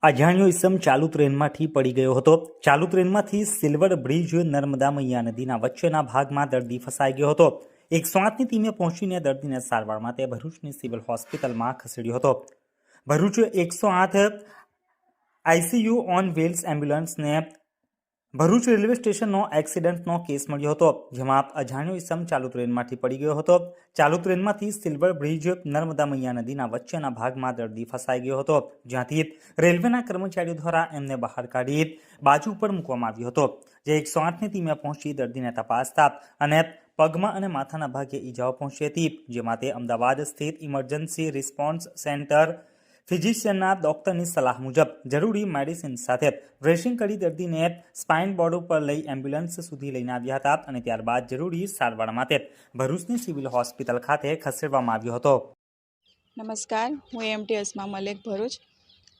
અજાણ્યો ઇસમ ચાલુ ટ્રેનમાંથી પડી ગયો હતો। ચાલુ ટ્રેનમાંથી સિલ્વર બ્રિજ નર્મદા મૈયા નદીના વચ્ચેના ભાગમાં દર્દી ફસાઈ ગયો હતો। 108ની ટીમે પહોંચીને દર્દીને સારવાર માટે ભરૂચની સિવિલ હોસ્પિટલમાં ખસેડ્યો હતો। ભરૂચ 108 આઈસીયુ ઓન વ્હીલ્સ એમ્બ્યુલન્સને ભરૂચ રેલવે સ્ટેશનનો એક્સિડન્ટનો કેસ મળ્યો હતો, જેમાં અજાણ્યો ઇસમ ચાલુ ટ્રેનમાંથી પડી ગયો હતો। ચાલુ ટ્રેનમાંથી સિલ્વર બ્રિજ નર્મદા મૈયા નદીના વચ્ચેના ભાગમાં દર્દી ફસાઈ ગયો હતો, જ્યાંથી રેલવેના કર્મચારીઓ દ્વારા એમને બહાર કાઢી બાજુ પર મૂકવામાં આવ્યો હતો। જે 108ની ટીમે પહોંચી દર્દીને તપાસતા અને પગમાં અને માથાના ભાગે ઈજાઓ પહોંચી હતી, જે માટે અમદાવાદ સ્થિત ઇમરજન્સી રિસ્પોન્સ સેન્ટર ફિઝિશિયનના ડોક્ટરની સલાહ મુજબ જરૂરી મેડિસિન સાથે ડ્રેસિંગ કરી દર્દીને સ્પાઇન બોર્ડ ઉપર લઈ એમ્બ્યુલન્સ સુધી લઈને આવ્યા હતા અને ત્યારબાદ જરૂરી સારવાર માટે ભરૂચની સિવિલ હોસ્પિટલ ખાતે ખસેડવામાં આવ્યો હતો। નમસ્કાર, હું એમટી અસ્મા મલેક ભરૂચ।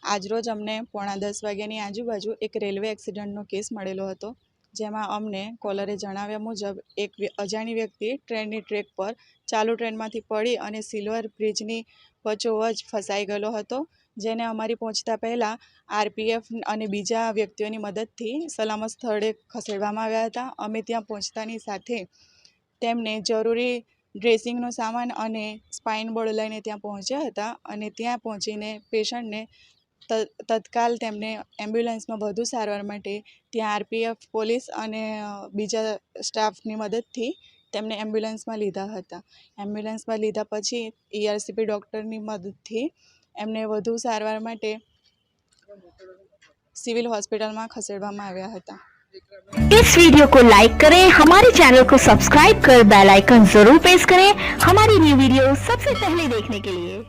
આજરોજ અમને 9:30 વાગ્યાની આજુબાજુ એક રેલવે એક્સિડન્ટનો કેસ મળેલો હતો, જેમાં અમને કોલરે જણાવ્યા મુજબ એક અજાણી વ્યક્તિ ટ્રેનની ટ્રેક પર ચાલુ ટ્રેનમાંથી પડી અને સિલ્વર બ્રિજની વચ્ચોવચ ફસાઈ ગયેલો હતો, જેને અમારી પહોંચતા પહેલાં આરપીએફ અને બીજા વ્યક્તિઓની મદદથી સલામત સ્થળે ખસેડવામાં આવ્યા હતા। અમે ત્યાં પહોંચતાની સાથે તેમને જરૂરી ડ્રેસિંગનો સામાન અને સ્પાઇન બોર્ડ લઈને ત્યાં પહોંચ્યા હતા અને ત્યાં પહોંચીને પેશન્ટને તત્કાલ તેમને એમ્બ્યુલન્સમાં વધુ સારવાર માટે ત્યાં આરપીએફ પોલીસ અને બીજા સ્ટાફની મદદથી તેમને એમ્બ્યુલન્સમાં લીધા હતા। એમ્બ્યુલન્સમાં લીધા પછી ERCP ડૉક્ટરની મદદથી એમને વધુ સારવાર માટે सिविल हॉस्पिटल में खसेड़वामां आव्या हता। इस वीडियो को लाइक करें, हमारे चैनल को सब्सक्राइब कर बेल आइकन जरूर प्रेस करें हमारी न्यू वीडियो सबसे पहले देखने के लिए।